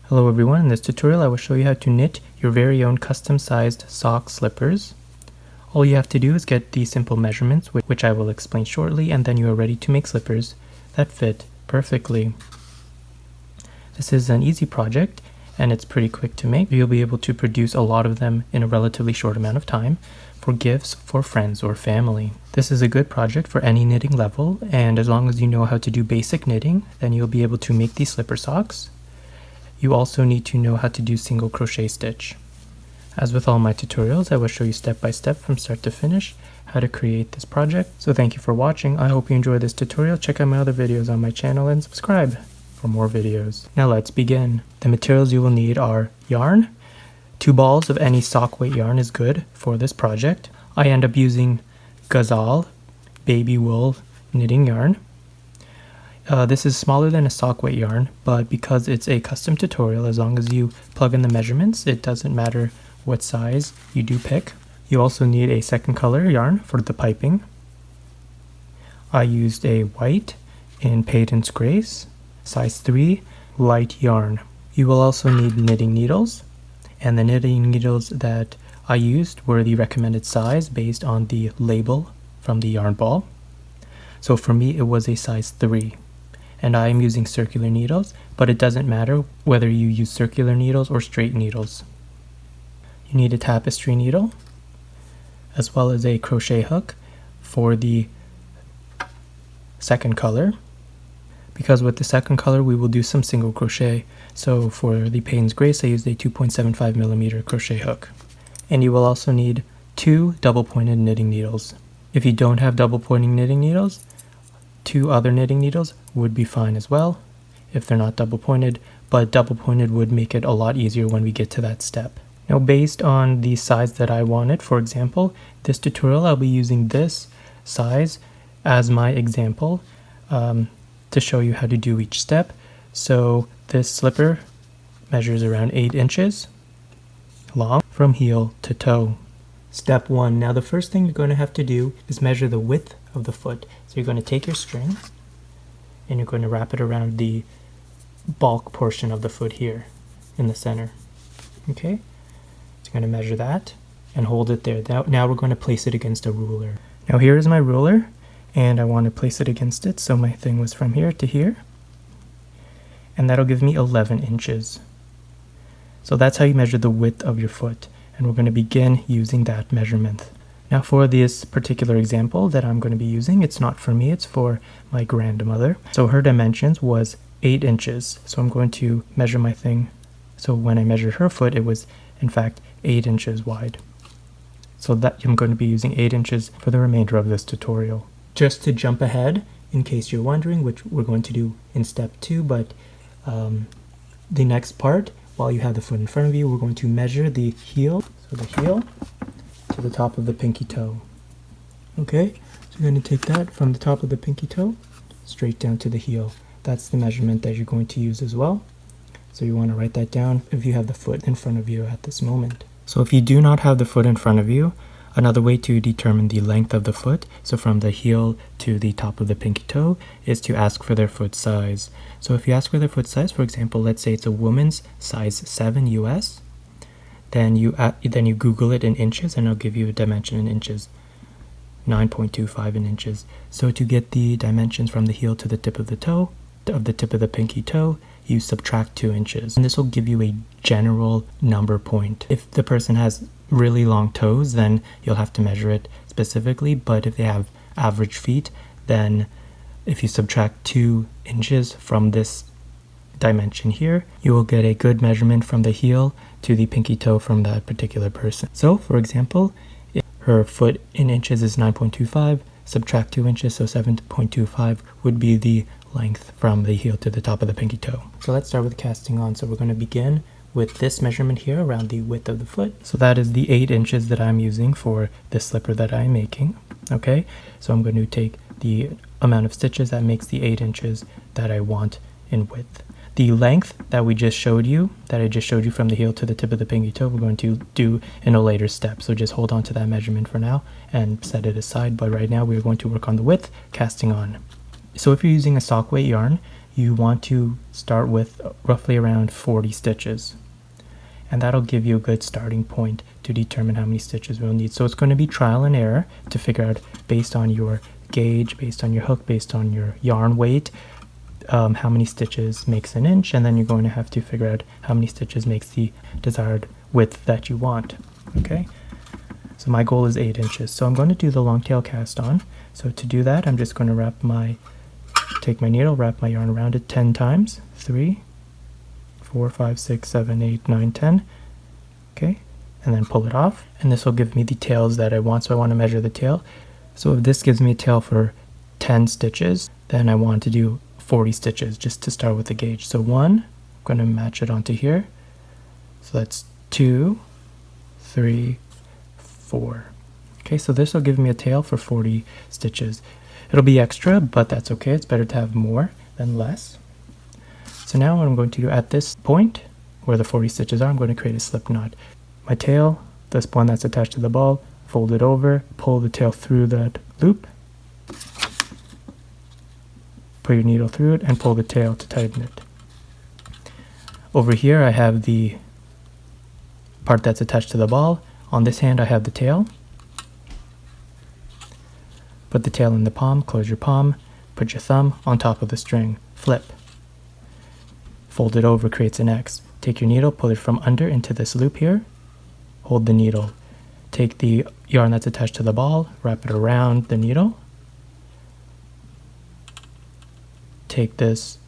Hello everyone, in this tutorial I will show you how to knit your very own custom-sized sock slippers. All you have to do is get the simple measurements, which I will explain shortly, and then you are ready to make slippers that fit perfectly. This is an easy project and it's pretty quick to make. You'll be able to produce a lot of them in a relatively short amount of time for gifts for friends or family. This is a good project for any knitting level, and as long as you know how to do basic knitting, then you'll be able to make these slipper socks. You also need to know how to do single crochet stitch. As with all my tutorials, I will show you step by step from start to finish how to create this project. So thank you for watching. I hope you enjoyed this tutorial. Check out my other videos on my channel and subscribe for more videos. Now let's begin. The materials you will need are yarn. 2 balls of any sock weight yarn is good for this project. I end up using Gazal baby wool knitting yarn. This is smaller than a sock weight yarn, but because it's a custom tutorial, as long as you plug in the measurements, it doesn't matter what size you do pick. You also need a second color yarn for the piping. I used a white in Payton's Grace, size 3, light yarn. You will also need knitting needles, and the knitting needles that I used were the recommended size based on the label from the yarn ball. So for me it was a size 3. And I am using circular needles, but it doesn't matter whether you use circular needles or straight needles. You need a tapestry needle, as well as a crochet hook for the second color, because with the second color we will do some single crochet. So for the Payton's Grace I used a 2.75mm crochet hook. And you will also need 2 double-pointed knitting needles. If you don't have double-pointing knitting needles, 2 other knitting needles would be fine as well if they're not double pointed, but double pointed would make it a lot easier when we get to that step. Now, based on the size that I wanted, for example, this tutorial I'll be using this size as my example to show you how to do each step. So this slipper measures around 8 inches long from heel to toe. Step 1. Now the first thing you're going to have to do is measure the width of the foot. So you're going to take your string and you're going to wrap it around the bulk portion of the foot here in the center. Okay, so you're going to measure that and hold it there. Now we're going to place it against a ruler. Now here is my ruler and I want to place it against it, so my thing was from here to here, and that'll give me 11 inches. So that's how you measure the width of your foot, and we're going to begin using that measurement. Now for this particular example that I'm going to be using, it's not for me, it's for my grandmother. So her dimensions was 8 inches. So I'm going to measure my thing. So when I measured her foot, it was in fact 8 inches wide. So that I'm going to be using 8 inches for the remainder of this tutorial. Just to jump ahead, in case you're wondering, which we're going to do in step 2, but the next part, while you have the foot in front of you, we're going to measure the heel. So the heel to the top of the pinky toe. Okay, so you're going to take that from the top of the pinky toe straight down to the heel. That's the measurement that you're going to use as well. So you want to write that down if you have the foot in front of you at this moment. So if you do not have the foot in front of you, another way to determine the length of the foot, so from the heel to the top of the pinky toe, is to ask for their foot size. So if you ask for their foot size, for example, let's say it's a woman's size 7 US, then you Google it in inches and it'll give you a dimension in inches, 9.25 in inches. So to get the dimensions from the heel to the tip of the toe, of the tip of the pinky toe, you subtract 2 inches. And this will give you a general number point. If the person has really long toes, then you'll have to measure it specifically, but if they have average feet, then if you subtract 2 inches from this dimension here, you will get a good measurement from the heel to the pinky toe from that particular person. So for example, if her foot in inches is 9.25, subtract 2 inches, so 7.25 would be the length from the heel to the top of the pinky toe. So let's start with casting on. So we're going to begin with this measurement here around the width of the foot. So that is the 8 inches that I'm using for this slipper that I'm making. Okay, so I'm going to take the amount of stitches that makes the 8 inches that I want in width. The length that I just showed you from the heel to the tip of the pinky toe, we're going to do in a later step. So just hold on to that measurement for now and set it aside. But right now we're going to work on the width, casting on. So if you're using a sock weight yarn, you want to start with roughly around 40 stitches. And that'll give you a good starting point to determine how many stitches we'll need. So it's going to be trial and error to figure out, based on your gauge, based on your hook, based on your yarn weight, how many stitches makes an inch, and then you're going to have to figure out how many stitches makes the desired width that you want. Okay, so my goal is 8 inches. So I'm going to do the long tail cast on. So to do that, I'm just going to take my needle, wrap my yarn around it 10 times. 3, 4, 5, 6, 7, 8, 9, 10. Okay, and then pull it off. And this will give me the tails that I want. So I want to measure the tail. So if this gives me a tail for 10 stitches, then I want to do 40 stitches just to start with the gauge. So 1, I'm going to match it onto here. So that's 2, 3, 4. Okay, so this will give me a tail for 40 stitches. It'll be extra, but that's okay. It's better to have more than less. So now what I'm going to do at this point where the 40 stitches are, I'm going to create a slip knot. My tail, this one that's attached to the ball, fold it over, pull the tail through that loop, put your needle through it, and pull the tail to tighten it. Over here I have the part that's attached to the ball. On this hand I have the tail. Put the tail in the palm, close your palm, put your thumb on top of the string, flip. Fold it over, creates an X. Take your needle, pull it from under into this loop here, hold the needle. Take the yarn that's attached to the ball, wrap it around the needle. Take this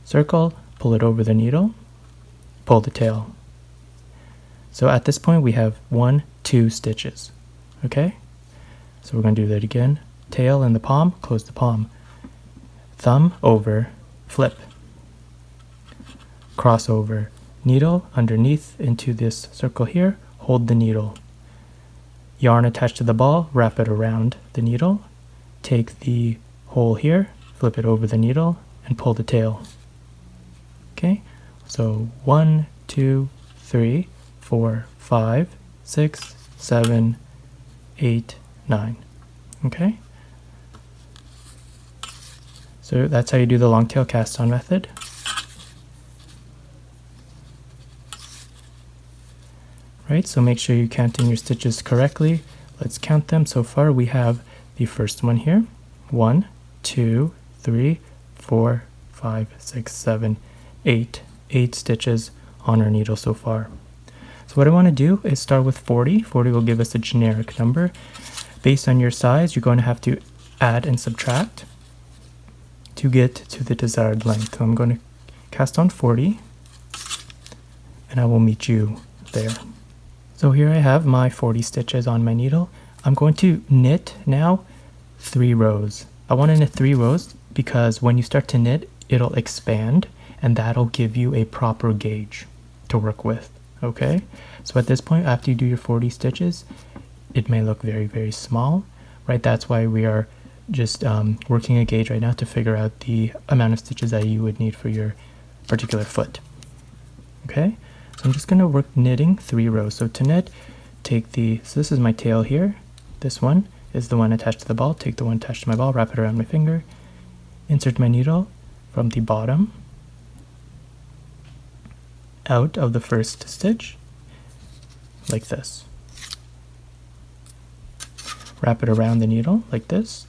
circle, pull it over the needle, pull the tail. So at this point we have 1, 2 stitches. Okay? So we're going to do that again. Tail in the palm, close the palm. Thumb over, flip. Cross over, needle underneath into this circle here, hold the needle. Yarn attached to the ball, wrap it around the needle. Take the hole here, flip it over the needle, and pull the tail. Okay, so 1, 2, 3, 4, 5, 6, 7, 8, 9. Okay, so that's how you do the long tail cast on method. Right, so make sure you're counting your stitches correctly. Let's count them. So far we have the first one here. 1, 2, 3, 4, 5, 6, 7, 8. 8 stitches on our needle so far. So what I want to do is start with 40. 40 will give us a generic number. Based on your size, you're going to have to add and subtract to get to the desired length. So I'm going to cast on 40, and I will meet you there. So here I have my 40 stitches on my needle. I'm going to knit now 3 rows. I want to knit 3 rows because when you start to knit, it'll expand, and that'll give you a proper gauge to work with. Okay, so at this point, after you do your 40 stitches, it may look very, very small, right? That's why we are just working a gauge right now to figure out the amount of stitches that you would need for your particular foot. Okay, so I'm just going to work knitting 3 rows. So to knit, so this is my tail here. This one is the one attached to the ball. Take the one attached to my ball, wrap it around my finger, insert my needle from the bottom out of the first stitch, like this. Wrap it around the needle like this,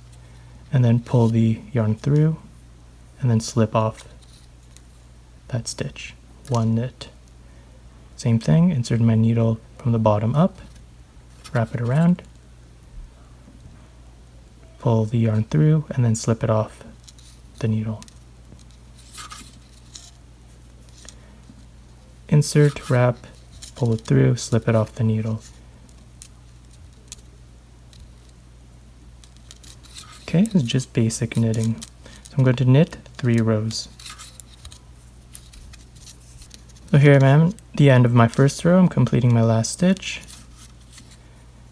and then pull the yarn through, and then slip off that stitch. 1 knit. Same thing, insert my needle from the bottom up, wrap it around, pull the yarn through, and then slip it off the needle. Insert, wrap, pull it through, slip it off the needle. Okay, this is just basic knitting. So I'm going to knit 3 rows. So here I am at the end of my first row. I'm completing my last stitch.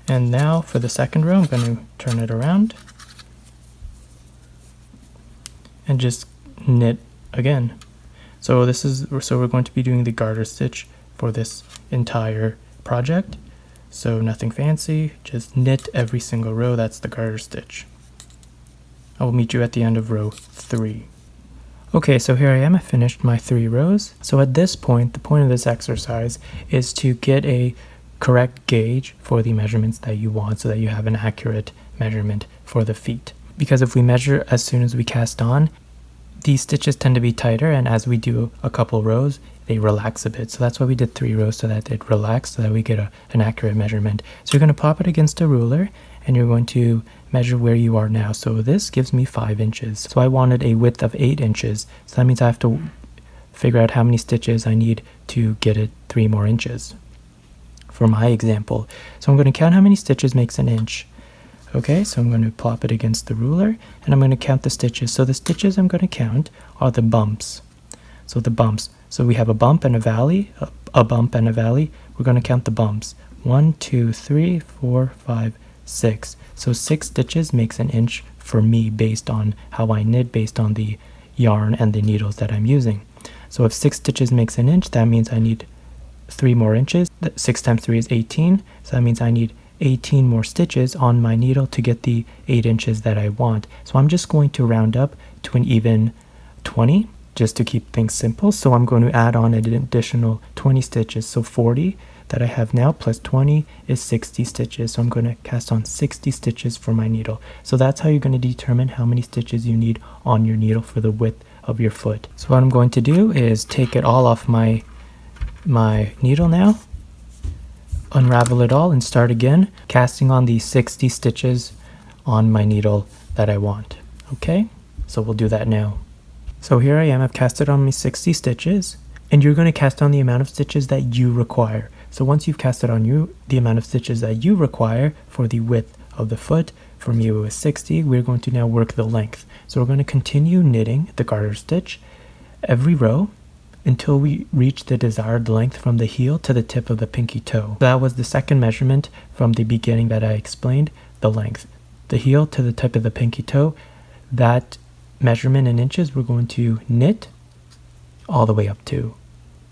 And now for the second row, I'm going to turn it around and just knit again. So we're going to be doing the garter stitch for this entire project. So nothing fancy, just knit every single row. That's the garter stitch. I will meet you at the end of row 3. Okay, so here I am. I finished my 3 rows. So at this point, the point of this exercise is to get a correct gauge for the measurements that you want so that you have an accurate measurement for the feet. Because if we measure as soon as we cast on, these stitches tend to be tighter, and as we do a couple rows, they relax a bit. So that's why we did 3 rows, so that it relaxed, so that we get an accurate measurement. So you're going to pop it against a ruler, and you're going to measure where you are now. So this gives me 5 inches. So I wanted a width of 8 inches. So that means I have to figure out how many stitches I need to get it 3 more inches for my example. So I'm going to count how many stitches makes an inch. Okay, so I'm going to plop it against the ruler, and I'm going to count the stitches. So the stitches I'm going to count are the bumps. So the bumps. So we have a bump and a valley, a bump and a valley. We're going to count the bumps. 1, 2, 3, 4, 5, 6. So 6 stitches makes an inch for me based on how I knit, based on the yarn and the needles that I'm using. So if 6 stitches makes an inch, that means I need 3 more inches. 6 times 3 is 18. So that means I need 18 more stitches on my needle to get the 8 inches that I want. So I'm just going to round up to an even 20 just to keep things simple. So I'm going to add on an additional 20 stitches. So 40 that I have now plus 20 is 60 stitches. So I'm going to cast on 60 stitches for my needle. So that's how you're going to determine how many stitches you need on your needle for the width of your foot. So what I'm going to do is take it all off my needle now, unravel it all, and start again casting on the 60 stitches on my needle that I want. Okay, so we'll do that now. So here I am, I've casted on my 60 stitches, and you're going to cast on the amount of stitches that you require. So once you've casted on the amount of stitches that you require for the width of the foot, for me it was 60, we're going to now work the length. So we're going to continue knitting the garter stitch every row until we reach the desired length from the heel to the tip of the pinky toe. That was the second measurement from the beginning that I explained, the length. The heel to the tip of the pinky toe, that measurement in inches we're going to knit all the way up to.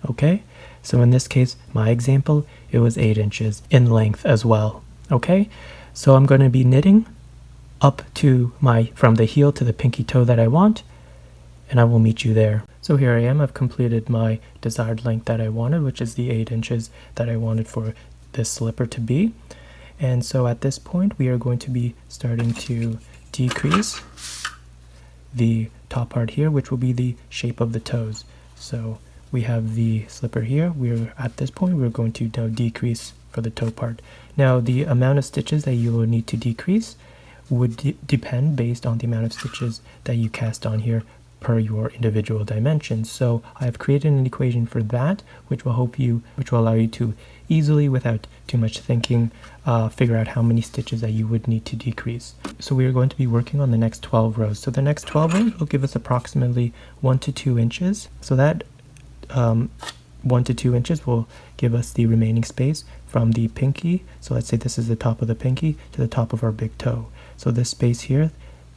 Okay? So in this case, my example, it was 8 inches in length as well. Okay? So I'm going to be knitting up to from the heel to the pinky toe that I want, and I will meet you there. So here I am, I've completed my desired length that I wanted, which is the 8 inches that I wanted for this slipper to be. And so at this point, we are going to be starting to decrease the top part here, which will be the shape of the toes. So we have the slipper here. At this point, we're going to now decrease for the toe part. Now, the amount of stitches that you will need to decrease would depend based on the amount of stitches that you cast on here per your individual dimensions. So I've created an equation for that, which will allow you to easily, without too much thinking, figure out how many stitches that you would need to decrease. So we are going to be working on the next 12 rows. So the next 12 rows will give us approximately 1 to 2 inches. So that 1 to 2 inches will give us the remaining space from the pinky. So let's say this is the top of the pinky to the top of our big toe. So this space here,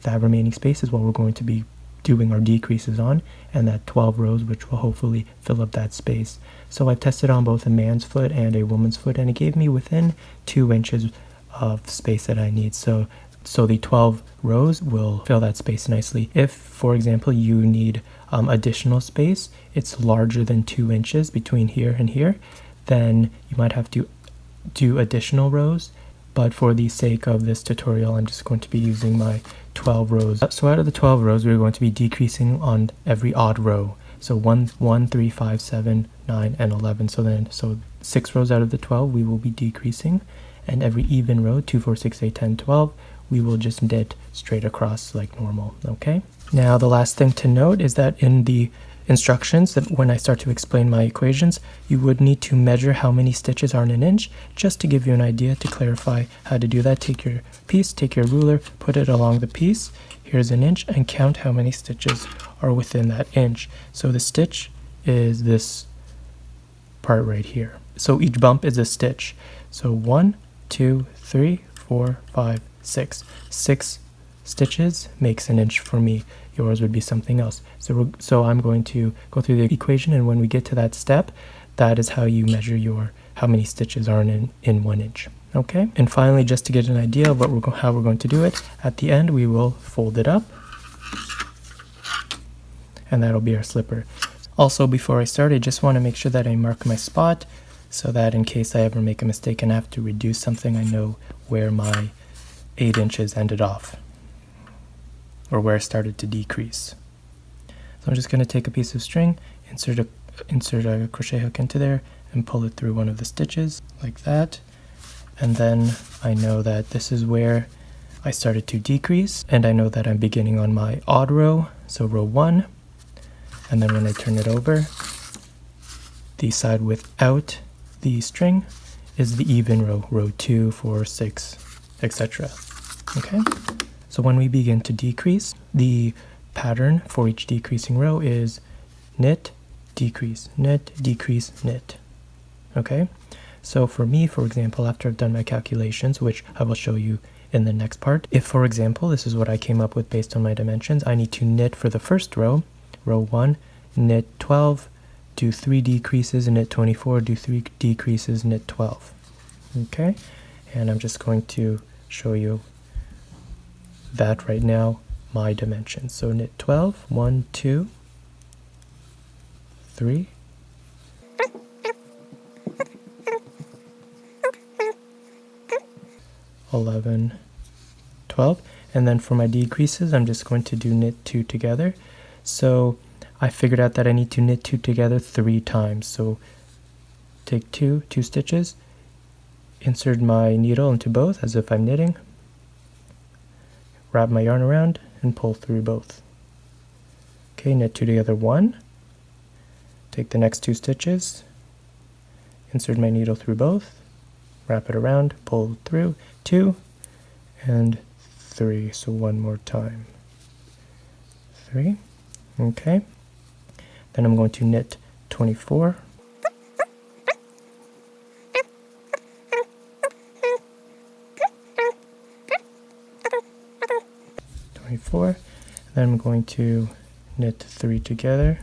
that remaining space is what we're going to be doing our decreases on, and that 12 rows which will hopefully fill up that space. So I've tested on both a man's foot and a woman's foot, and it gave me within 2 inches of space that I need. So the 12 rows will fill that space nicely. If, for example, you need additional space, it's larger than 2 inches between here and here, then you might have to do additional rows. But for the sake of this tutorial, I'm just going to be using my 12 rows. So out of the 12 rows, we're going to be decreasing on every odd row. So 1, 3, 5, 7, 9, and 11. So 6 rows out of the 12, we will be decreasing. And every even row, 2, 4, 6, 8, 10, 12, we will just knit straight across like normal, okay? Now, the last thing to note is that in the instructions, that when I start to explain my equations, you would need to measure how many stitches are in an inch, just to give you an idea, to clarify how to do that. Take your piece, take your ruler, put it along the piece, here's an inch, and count how many stitches are within that inch. So the stitch is this part right here. So each bump is a stitch. So 1, 2, 3, 4, 5, 6. 6 stitches makes an inch for me. Yours would be something else. So I'm going to go through the equation, and when we get to that step, that is how you measure how many stitches are in 1 inch. Okay, and finally, just to get an idea of how we're going to do it, at the end we will fold it up, and that'll be our slipper. Also, before I start, I just want to make sure that I mark my spot so that in case I ever make a mistake and I have to reduce something, I know where my 8 inches ended off, or where I started to decrease. So I'm just going to take a piece of string, insert a crochet hook into there, and pull it through one of the stitches like that. And then I know that this is where I started to decrease, and I know that I'm beginning on my odd row, so row 1. And then when I turn it over, the side without the string is the even row, row 2, 4, 6, etc. Okay, so when we begin to decrease, the pattern for each decreasing row is knit, decrease, knit, decrease, knit. Okay, so for me, for example, after I've done my calculations, which I will show you in the next part, if for example, this is what I came up with based on my dimensions, I need to knit for the first row, row 1, knit 12, do 3 decreases, knit 24, do 3 decreases, knit 12. Okay, and I'm just going to show you that right now, my dimensions. So knit 12, 1, 2, 3, 11, 12, and then for my decreases, I'm just going to do knit 2 together. So I figured out that I need to knit 2 together 3 times. So take 2 stitches, insert my needle into both as if I'm knitting, wrap my yarn around, and pull through both. Okay, knit 2 together 1, take the next 2 stitches, insert my needle through both, wrap it around, pull through 2 and 3. So one more time, 3. Okay, then I'm going to knit 24, then I'm going to knit 3 together,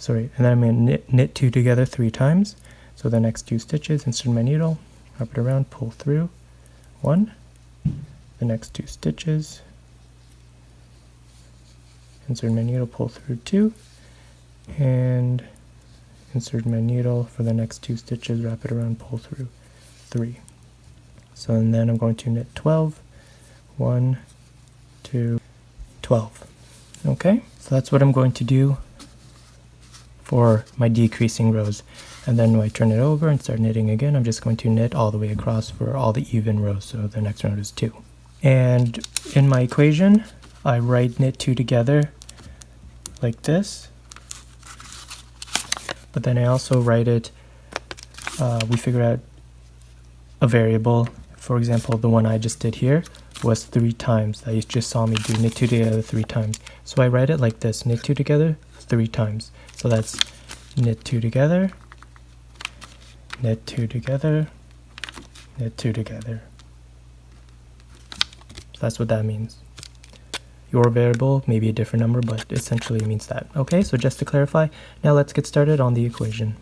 and then I'm going to knit 2 together 3 times. So the next 2 stitches, insert my needle, wrap it around, pull through 1, the next 2 stitches, insert my needle, pull through 2, and insert my needle for the next 2 stitches, wrap it around, pull through 3. So and then I'm going to knit 12, 1, 2, 12. Okay, so that's what I'm going to do for my decreasing rows. And then when I turn it over and start knitting again, I'm just going to knit all the way across for all the even rows. So the next round is 2. And in my equation, I write knit 2 together like this. But then I also write it, we figure out a variable. For example, the one I just did here was 3 times. That you just saw me do knit 2 together 3 times. So I write it like this, knit 2 together 3 times. So that's knit 2 together, knit 2 together, knit 2 together. So that's what that means. Your variable may be a different number, but essentially it means that. Okay, so just to clarify, now let's get started on the equation.